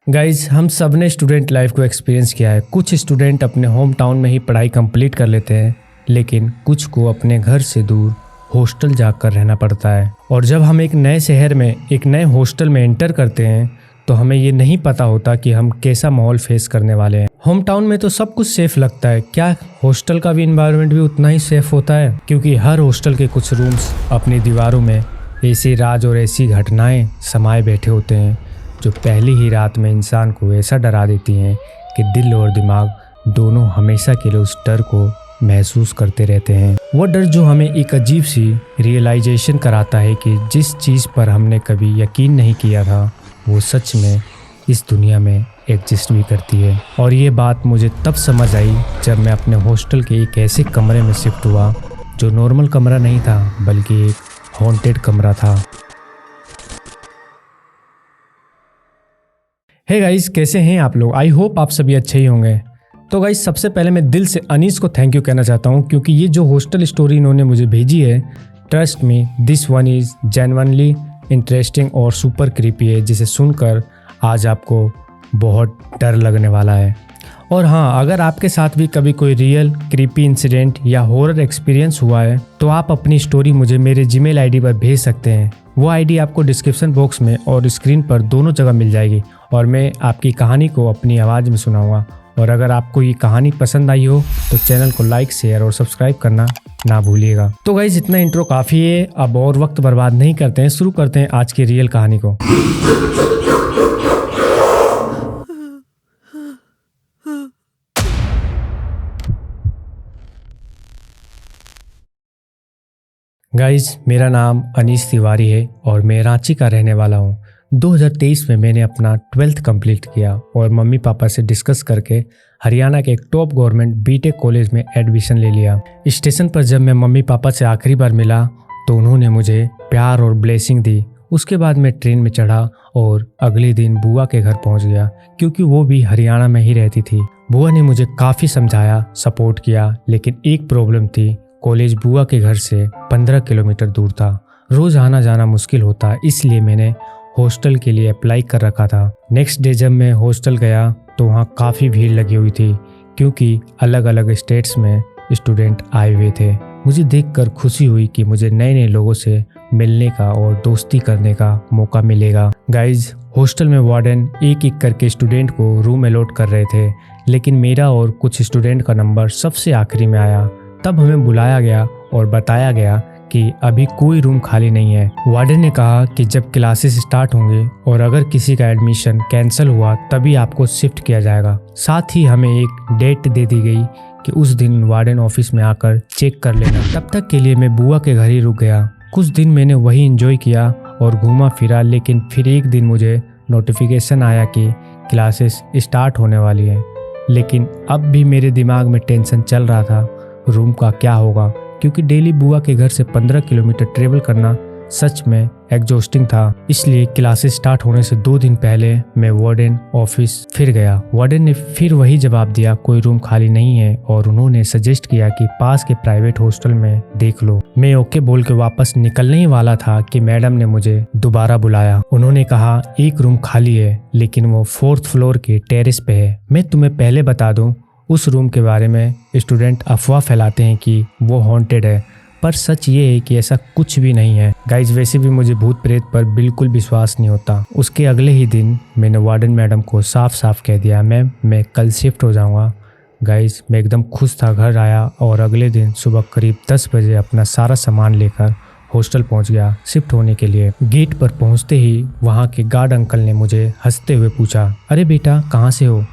Guys हम सब ने स्टूडेंट लाइफ को एक्सपीरियंस किया है। कुछ स्टूडेंट अपने होम टाउन में ही पढ़ाई कंप्लीट कर लेते हैं, लेकिन कुछ को अपने घर से दूर हॉस्टल जाकर रहना पड़ता है। और जब हम एक नए शहर में एक नए हॉस्टल में एंटर करते हैं तो हमें ये नहीं पता होता कि हम कैसा माहौल फेस करने वाले हैं। होम टाउन में तो सब कुछ सेफ लगता है, क्या हॉस्टल का भी इन्वायरमेंट भी उतना ही सेफ होता है? क्योंकि हर हॉस्टल के कुछ रूम्स अपनी दीवारों में ऐसी राज और ऐसी घटनाएं समाये बैठे होते हैं जो पहली ही रात में इंसान को ऐसा डरा देती हैं कि दिल और दिमाग दोनों हमेशा के लिए उस डर को महसूस करते रहते हैं। वो डर जो हमें एक अजीब सी रियलाइजेशन कराता है कि जिस चीज़ पर हमने कभी यकीन नहीं किया था वो सच में इस दुनिया में एग्जिस्ट भी करती है। और ये बात मुझे तब समझ आई जब मैं अपने हॉस्टल के एक ऐसे कमरे में शिफ्ट हुआ जो नॉर्मल कमरा नहीं था बल्कि एक हॉन्टेड कमरा था। हे गाइस, कैसे हैं आप लोग? आई होप आप सभी अच्छे ही होंगे। तो गाइस, सबसे पहले मैं दिल से अनीस को थैंक यू कहना चाहता हूं, क्योंकि ये जो हॉस्टल स्टोरी इन्होंने मुझे भेजी है, trust me this one is genuinely interesting और सुपर क्रीपी है, जिसे सुनकर आज आपको बहुत डर लगने वाला है। और हाँ, अगर आपके साथ भी कभी कोई रियल क्रीपी इंसिडेंट या हॉरर एक्सपीरियंस हुआ है तो आप अपनी स्टोरी मुझे मेरे जीमेल आईडी पर भेज सकते हैं। वो आईडी आपको डिस्क्रिप्शन बॉक्स में और स्क्रीन पर दोनों जगह मिल जाएगी और मैं आपकी कहानी को अपनी आवाज़ में सुनाऊंगा। और अगर आपको ये कहानी पसंद आई हो तो चैनल को लाइक, शेयर और सब्सक्राइब करना ना भूलिएगा। तो गाइस, इतना इंट्रो काफ़ी है, अब और वक्त बर्बाद नहीं करते हैं, शुरू करते हैं आज की रियल कहानी को। गाइस, मेरा नाम अनीस तिवारी है और मैं रांची का रहने वाला हूँ। 2023 में मैंने अपना 12th कंप्लीट किया और मम्मी पापा से डिस्कस करके हरियाणा के एक टॉप गवर्नमेंट बीटेक कॉलेज में एडमिशन ले लिया। स्टेशन पर जब मैं मम्मी पापा से आखिरी बार मिला तो उन्होंने मुझे प्यार और ब्लेसिंग दी। उसके बाद मैं ट्रेन में चढ़ा और अगले दिन बुआ के घर पहुंच गया, क्योंकि वो भी हरियाणा में ही रहती थी। बुआ ने मुझे काफ़ी समझाया, सपोर्ट किया, लेकिन एक प्रॉब्लम थी। कॉलेज बुआ के घर से 15 किलोमीटर दूर था। रोज़ आना जाना मुश्किल होता, इसलिए मैंने हॉस्टल के लिए अप्लाई कर रखा था। नेक्स्ट डे जब मैं हॉस्टल गया तो वहाँ काफ़ी भीड़ लगी हुई थी, क्योंकि अलग अलग स्टेट्स में स्टूडेंट आए हुए थे। मुझे देखकर खुशी हुई कि मुझे नए नए लोगों से मिलने का और दोस्ती करने का मौका मिलेगा। गाइज, हॉस्टल में वार्डन एक एक करके स्टूडेंट को रूम अलॉट कर रहे थे, लेकिन मेरा और कुछ स्टूडेंट का नंबर सबसे आखिरी में आया। तब हमें बुलाया गया और बताया गया कि अभी कोई रूम खाली नहीं है। वार्डन ने कहा कि जब क्लासेस स्टार्ट होंगे और अगर किसी का एडमिशन कैंसिल हुआ तभी आपको शिफ्ट किया जाएगा। साथ ही हमें एक डेट दे दी गई कि उस दिन वार्डन ऑफिस में आकर चेक कर लेना। तब तक के लिए मैं बुआ के घर ही रुक गया। कुछ दिन मैंने वही एंजॉय किया और घूमा फिरा, लेकिन फिर एक दिन मुझे नोटिफिकेशन आया कि क्लासेस स्टार्ट होने वाली है। लेकिन अब भी मेरे दिमाग में टेंशन चल रहा था, रूम का क्या होगा, क्योंकि डेली बुआ के घर से 15 किलोमीटर ट्रेवल करना सच में एग्जॉस्टिंग था। इसलिए क्लासेस स्टार्ट होने से 2 दिन पहले मैं वार्डन ऑफिस फिर गया। वार्डन ने फिर वही जवाब दिया, कोई रूम खाली नहीं है, और उन्होंने सजेस्ट किया कि पास के प्राइवेट हॉस्टल में देख लो। मैं ओके बोल के वापस निकलने ही वाला था कि मैडम ने मुझे दोबारा बुलाया। उन्होंने कहा एक रूम खाली है, लेकिन वो 4th फ्लोर के टेरेस पे है। मैं तुम्हें पहले बता दूं, उस रूम के बारे में स्टूडेंट अफवाह फैलाते हैं कि वो हॉन्टेड है, पर सच ये है कि ऐसा कुछ भी नहीं है। गाइज, वैसे भी मुझे भूत प्रेत पर बिल्कुल विश्वास नहीं होता। उसके अगले ही दिन मैंने वार्डन मैडम को साफ साफ कह दिया, मैम मैं कल शिफ्ट हो जाऊंगा। गाइज, मैं एकदम खुश था। घर आया और अगले दिन सुबह करीब 10 बजे अपना सारा सामान लेकर हॉस्टल पहुंच गया शिफ्ट होने के लिए। गेट पर पहुंचते ही वहाँ के गार्ड अंकल ने मुझे हंसते हुए पूछा, अरे बेटा कहाँ से हो?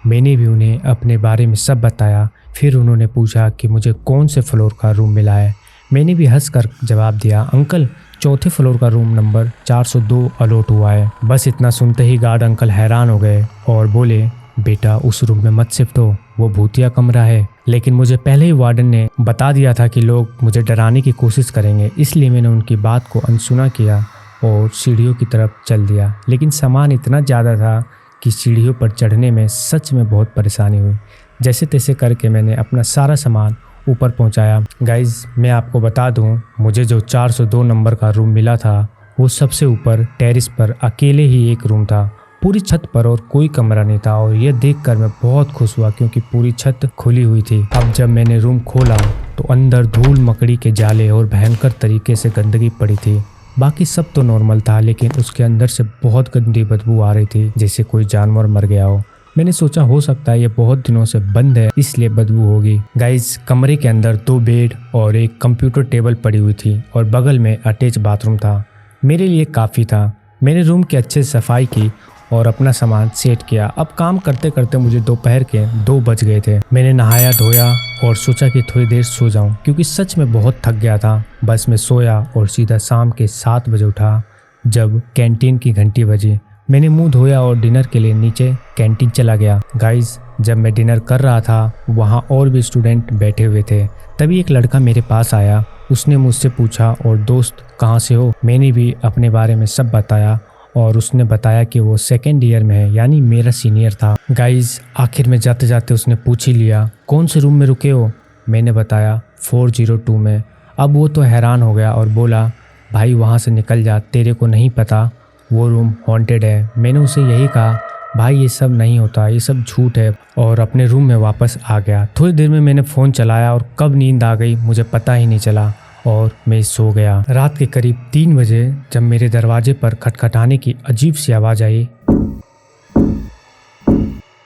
मैंने भी उन्हें अपने बारे में सब बताया। फिर उन्होंने पूछा कि मुझे कौन से फ्लोर का रूम मिला है। मैंने भी हंसकर जवाब दिया, अंकल 4th फ्लोर का रूम नंबर 402 अलॉट हुआ है। बस इतना सुनते ही गार्ड अंकल हैरान हो गए और बोले, बेटा उस रूम में मत शिफ्ट हो, वो भूतिया कमरा है। लेकिन मुझे पहले ही वार्डन ने बता दिया था कि लोग मुझे डराने की कोशिश करेंगे, इसलिए मैंने उनकी बात को अनसुना किया और सीढ़ियों की तरफ चल दिया। लेकिन सामान इतना ज़्यादा था कि सीढ़ियों पर चढ़ने में सच में बहुत परेशानी हुई। जैसे तैसे करके मैंने अपना सारा सामान ऊपर पहुंचाया। गाइज, मैं आपको बता दूं, मुझे जो 402 नंबर का रूम मिला था वो सबसे ऊपर टेरेस पर अकेले ही एक रूम था पूरी छत पर और कोई कमरा नहीं था और यह देखकर मैं बहुत खुश हुआ क्योंकि पूरी छत खुली हुई थी। अब जब मैंने रूम खोला तो अंदर धूल मकड़ी के जाले और भयंकर तरीके से गंदगी पड़ी थी। बाकी सब तो नॉर्मल था, लेकिन उसके अंदर से बहुत गंदी बदबू आ रही थी, जैसे कोई जानवर मर गया हो। मैंने सोचा हो सकता है ये बहुत दिनों से बंद है इसलिए बदबू होगी। गाइस, कमरे के अंदर 2 बेड और एक कंप्यूटर टेबल पड़ी हुई थी और बगल में अटैच बाथरूम था। मेरे लिए काफ़ी था। मैंने रूम की अच्छे से सफाई की और अपना सामान सेट किया। अब काम करते करते मुझे दोपहर के 2 बज गए थे। मैंने नहाया धोया और सोचा कि थोड़ी देर सो जाऊं क्योंकि सच में बहुत थक गया था। बस में सोया और सीधा शाम के 7 बजे उठा जब कैंटीन की घंटी बजी। मैंने मुंह धोया और डिनर के लिए नीचे कैंटीन चला गया। गाइस, जब मैं डिनर कर रहा था वहाँ और भी स्टूडेंट बैठे हुए थे। तभी एक लड़का मेरे पास आया। उसने मुझसे पूछा, और दोस्त कहाँ से हो? मैंने भी अपने बारे में सब बताया और उसने बताया कि वो 2nd ईयर में है, यानी मेरा सीनियर था। गाइस, आखिर में जाते जाते उसने पूछ ही लिया, कौन से रूम में रुके हो? मैंने बताया 402 में। अब वो तो हैरान हो गया और बोला, भाई वहाँ से निकल जा, तेरे को नहीं पता वो रूम हॉन्टेड है। मैंने उसे यही कहा, भाई ये सब नहीं होता, ये सब झूठ है, और अपने रूम में वापस आ गया। थोड़ी देर में मैंने फ़ोन चलाया और कब नींद आ गई मुझे पता ही नहीं चला और मैं सो गया। रात के करीब 3 बजे जब मेरे दरवाजे पर खटखटाने की अजीब सी आवाज़ आई,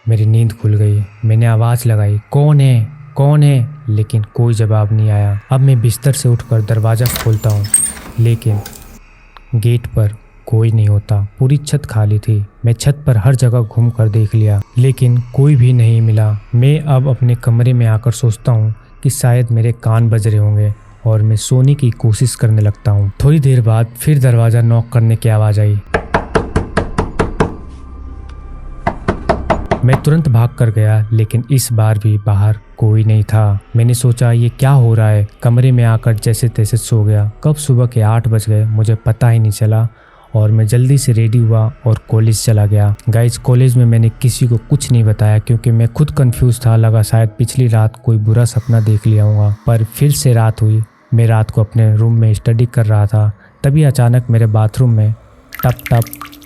मेरी नींद खुल गई। मैंने आवाज़ लगाई, कौन है, कौन है? लेकिन कोई जवाब नहीं आया। अब मैं बिस्तर से उठकर दरवाज़ा खोलता हूँ, लेकिन गेट पर कोई नहीं होता। पूरी छत खाली थी। मैं छत पर हर जगह घूम कर देख लिया, लेकिन कोई भी नहीं मिला। मैं अब अपने कमरे में आकर सोचता हूँ कि शायद मेरे कान बज रहे होंगे और मैं सोने की कोशिश करने लगता हूँ। थोड़ी देर बाद फिर दरवाज़ा नॉक करने की आवाज़ आई। मैं तुरंत भाग कर गया, लेकिन इस बार भी बाहर कोई नहीं था। मैंने सोचा ये क्या हो रहा है। कमरे में आकर जैसे तैसे सो गया। कब सुबह के 8 बज गए मुझे पता ही नहीं चला और मैं जल्दी से रेडी हुआ और कॉलेज चला गया। गाइस, कॉलेज में मैंने किसी को कुछ नहीं बताया क्योंकि मैं खुद कंफ्यूज था। लगा शायद पिछली रात कोई बुरा सपना देख लिया होगा, पर फिर से रात हुई। मैं रात को अपने रूम में स्टडी कर रहा था। तभी अचानक मेरे बाथरूम में टप टप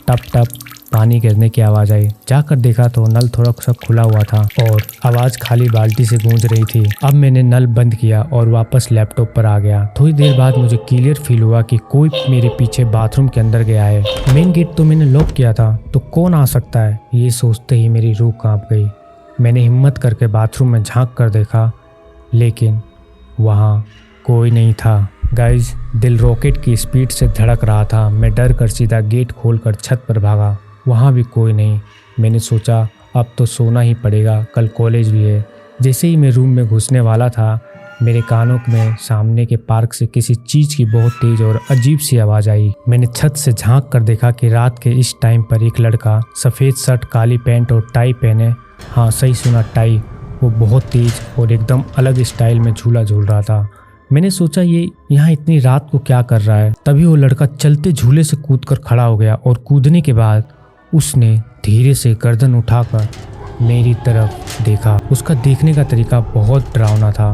टप टप पानी गिरने की आवाज़ आई। जाकर देखा तो नल थोड़ा सा खुला हुआ था और आवाज़ खाली बाल्टी से गूंज रही थी। अब मैंने नल बंद किया और वापस लैपटॉप पर आ गया। थोड़ी देर बाद मुझे क्लियर फील हुआ कि कोई मेरे पीछे बाथरूम के अंदर गया है। मेन गेट तो मैंने लॉक किया था, तो कौन आ सकता है? ये सोचते ही मेरी रूह कांप गई। मैंने हिम्मत करके बाथरूम में झांक कर देखा, लेकिन वहाँ कोई नहीं था। गाइज, दिल रॉकेट की स्पीड से धड़क रहा था। मैं डर कर सीधा गेट खोलकर छत पर भागा। वहाँ भी कोई नहीं। मैंने सोचा अब तो सोना ही पड़ेगा, कल कॉलेज भी है। जैसे ही मैं रूम में घुसने वाला था, मेरे कानों में सामने के पार्क से किसी चीज़ की बहुत तेज और अजीब सी आवाज़ आई। मैंने छत से झांक कर देखा कि रात के इस टाइम पर एक लड़का सफ़ेद शर्ट, काली पैंट और टाई पहने, हाँ सही सुना टाई, वो बहुत तेज और एकदम अलग स्टाइल में झूला झूल रहा था। मैंने सोचा ये यहाँ इतनी रात को क्या कर रहा है। तभी वो लड़का चलते झूले से कूदकर खड़ा हो गया और कूदने के बाद उसने धीरे से गर्दन उठाकर मेरी तरफ देखा। उसका देखने का तरीका बहुत डरावना था।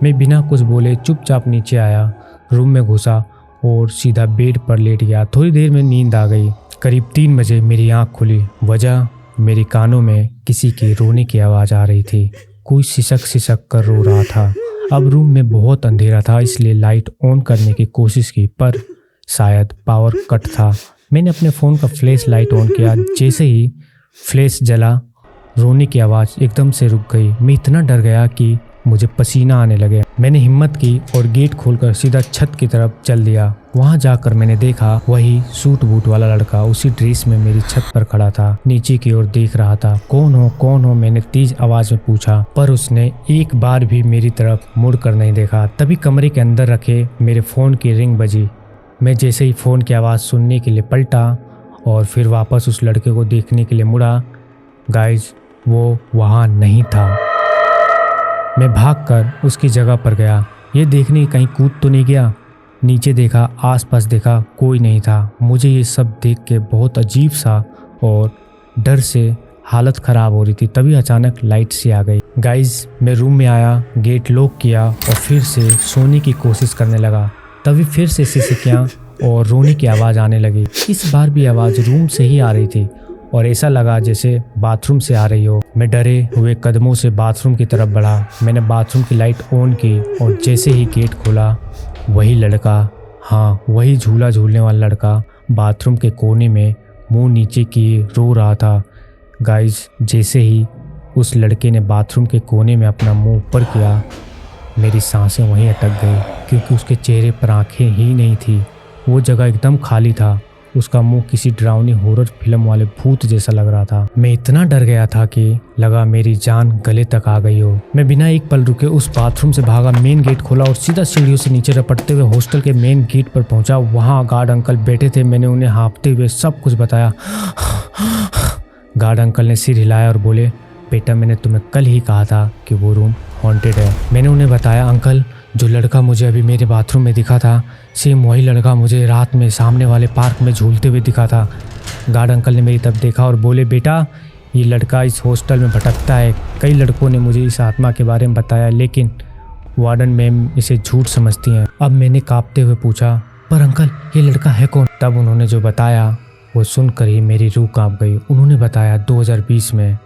मैं बिना कुछ बोले चुपचाप नीचे आया, रूम में घुसा और सीधा बेड पर लेट गया। थोड़ी देर में नींद आ गई। करीब 3 बजे मेरी आँख खुली। वजह, मेरे कानों में किसी के रोने की आवाज़ आ रही थी। कोई सिसक सिसक कर रो रहा था। अब रूम में बहुत अंधेरा था, इसलिए लाइट ऑन करने की कोशिश की, पर शायद पावर कट था। मैंने अपने फ़ोन का फ्लैश लाइट ऑन किया। जैसे ही फ्लैश जला, रोने की आवाज़ एकदम से रुक गई। मैं इतना डर गया कि मुझे पसीना आने लगे। मैंने हिम्मत की और गेट खोलकर सीधा छत की तरफ चल दिया। वहां जाकर मैंने देखा वही सूट बूट वाला लड़का उसी ड्रेस में मेरी छत पर खड़ा था, नीचे की ओर देख रहा था। कौन हो, कौन हो? मैंने तेज आवाज में पूछा, पर उसने एक बार भी मेरी तरफ मुड़ कर नहीं देखा। तभी कमरे के अंदर रखे मेरे फ़ोन की रिंग बजी। मैं जैसे ही फ़ोन की आवाज़ सुनने के लिए पलटा और फिर वापस उस लड़के को देखने के लिए मुड़ा, गाइज वो वहाँ नहीं था। मैं भागकर उसकी जगह पर गया, ये देखने कहीं कूद तो नहीं गया। नीचे देखा, आसपास देखा, कोई नहीं था। मुझे ये सब देख के बहुत अजीब सा और डर से हालत ख़राब हो रही थी। तभी अचानक लाइट सी आ गई। गाइज मैं रूम में आया, गेट लॉक किया और फिर से सोने की कोशिश करने लगा। तभी फिर से सिसकियाँ और रोने की आवाज़ आने लगी। इस बार भी आवाज़ रूम से ही आ रही थी और ऐसा लगा जैसे बाथरूम से आ रही हो। मैं डरे हुए कदमों से बाथरूम की तरफ बढ़ा। मैंने बाथरूम की लाइट ऑन की और जैसे ही गेट खोला, वही लड़का, हाँ वही झूला झूलने वाला लड़का बाथरूम के कोने में मुंह नीचे किए रो रहा था। गाइस, जैसे ही उस लड़के ने बाथरूम के कोने में अपना मुंह ऊपर किया, मेरी सांसें वहीं अटक गई, क्योंकि उसके चेहरे पर आंखें ही नहीं थी। वो जगह एकदम खाली था। उसका मुंह किसी डरावनी हॉरर फिल्म वाले भूत जैसा लग रहा था। मैं इतना डर गया था कि लगा मेरी जान गले तक आ गई हो। मैं बिना एक पल रुके उस बाथरूम से भागा, मेन गेट खोला और सीधा सीढ़ियों से नीचे रपटते हुए हॉस्टल के मेन गेट पर पहुंचा। वहाँ गार्ड अंकल बैठे थे। मैंने उन्हें हाँफते हुए सब कुछ बताया। गार्ड अंकल ने सिर हिलाया और बोले, बेटा मैंने तुम्हें कल ही कहा था कि वो रूम हॉन्टेड है। मैंने उन्हें बताया, अंकल जो लड़का मुझे अभी मेरे बाथरूम में दिखा था, सेम वही लड़का मुझे रात में सामने वाले पार्क में झूलते हुए दिखा था। गार्ड अंकल ने मेरी तरफ देखा और बोले, बेटा ये लड़का इस हॉस्टल में भटकता है। कई लड़कों ने मुझे इस आत्मा के बारे में बताया, लेकिन वार्डन मैम इसे झूठ समझती हैं। अब मैंने कांपते हुए पूछा, पर अंकल ये लड़का है कौन? तब उन्होंने जो बताया वो सुनकर ही मेरी रूह कांप गई। उन्होंने बताया 2020 में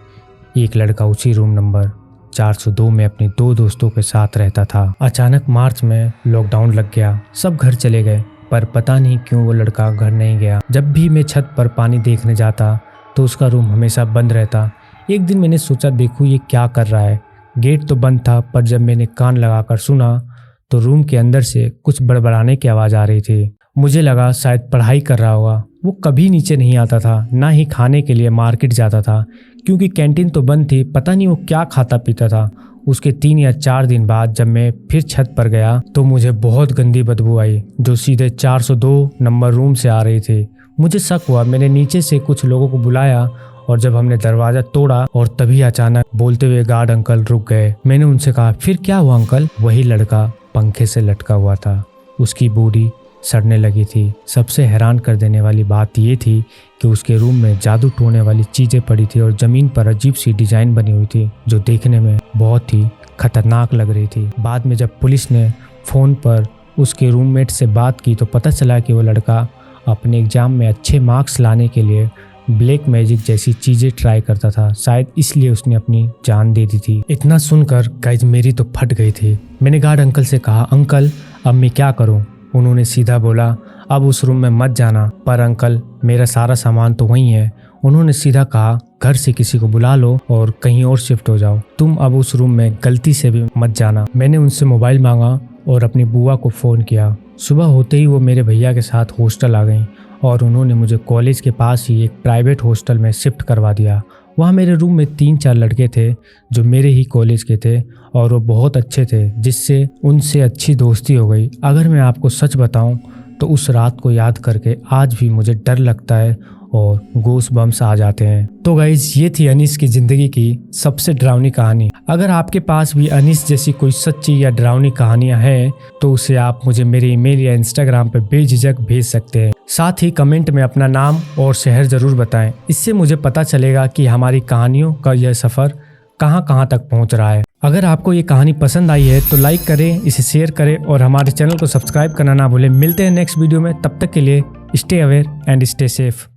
एक लड़का उसी रूम नंबर 402 में अपने 2 दोस्तों के साथ रहता था। अचानक मार्च में लॉकडाउन लग गया, सब घर चले गए, पर पता नहीं क्यों वो लड़का घर नहीं गया। जब भी मैं छत पर पानी देखने जाता तो उसका रूम हमेशा बंद रहता। एक दिन मैंने सोचा देखूं ये क्या कर रहा है। गेट तो बंद था, पर जब मैंने कान लगाकर सुना तो रूम के अंदर से कुछ बड़बड़ाने की आवाज़ आ रही थी। मुझे लगा शायद पढ़ाई कर रहा होगा। वो कभी नीचे नहीं आता था, ना ही खाने के लिए मार्केट जाता था, क्योंकि कैंटीन तो बंद थी। पता नहीं वो क्या खाता पीता था। उसके 3 या 4 दिन बाद जब मैं फिर छत पर गया तो मुझे बहुत गंदी बदबू आई, जो सीधे 402 नंबर रूम से आ रही थी। मुझे शक हुआ। मैंने नीचे से कुछ लोगों को बुलाया और जब हमने दरवाज़ा तोड़ा और तभी अचानक बोलते हुए गार्ड अंकल रुक गए। मैंने उनसे कहा, फिर क्या हुआ अंकल? वही लड़का पंखे से लटका हुआ था। उसकी बॉडी सड़ने लगी थी। सबसे हैरान कर देने वाली बात ये थी कि उसके रूम में जादू टोने वाली चीज़ें पड़ी थी और ज़मीन पर अजीब सी डिज़ाइन बनी हुई थी, जो देखने में बहुत ही खतरनाक लग रही थी। बाद में जब पुलिस ने फ़ोन पर उसके रूममेट से बात की तो पता चला कि वो लड़का अपने एग्ज़ाम में अच्छे मार्क्स लाने के लिए ब्लैक मैजिक जैसी चीज़ें ट्राई करता था। शायद इसलिए उसने अपनी जान दे दी थी। इतना सुनकर गाइज मेरी तो फट गई थी। मैंने गार्ड अंकल से कहा, अंकल अब मैं क्या करूं? उन्होंने सीधा बोला, अब उस रूम में मत जाना। पर अंकल मेरा सारा सामान तो वहीं है। उन्होंने सीधा कहा, घर से किसी को बुला लो और कहीं और शिफ्ट हो जाओ। तुम अब उस रूम में गलती से भी मत जाना। मैंने उनसे मोबाइल मांगा और अपनी बुआ को फ़ोन किया। सुबह होते ही वो मेरे भैया के साथ हॉस्टल आ गई और उन्होंने मुझे कॉलेज के पास ही एक प्राइवेट हॉस्टल में शिफ्ट करवा दिया। वहाँ मेरे रूम में 3-4 लड़के थे जो मेरे ही कॉलेज के थे और वो बहुत अच्छे थे, जिससे उनसे अच्छी दोस्ती हो गई। अगर मैं आपको सच बताऊं तो उस रात को याद करके आज भी मुझे डर लगता है और गोस बम्स आ जाते हैं। तो गाइज ये थी अनीस की ज़िंदगी की सबसे डरावनी कहानी। अगर आपके पास भी अनीस जैसी कोई सच्ची या डरावनी कहानियां हैं तो उसे आप मुझे मेरे ईमेल या इंस्टाग्राम पर बेझिझक भेज सकते हैं। साथ ही कमेंट में अपना नाम और शहर ज़रूर बताएं। इससे मुझे पता चलेगा कि हमारी कहानियों का यह सफ़र कहां कहां तक पहुंच रहा है। अगर आपको ये कहानी पसंद आई है तो लाइक करें, इसे शेयर करें और हमारे चैनल को सब्सक्राइब करना ना भूलें। मिलते हैं नेक्स्ट वीडियो में। तब तक के लिए stay aware and stay safe.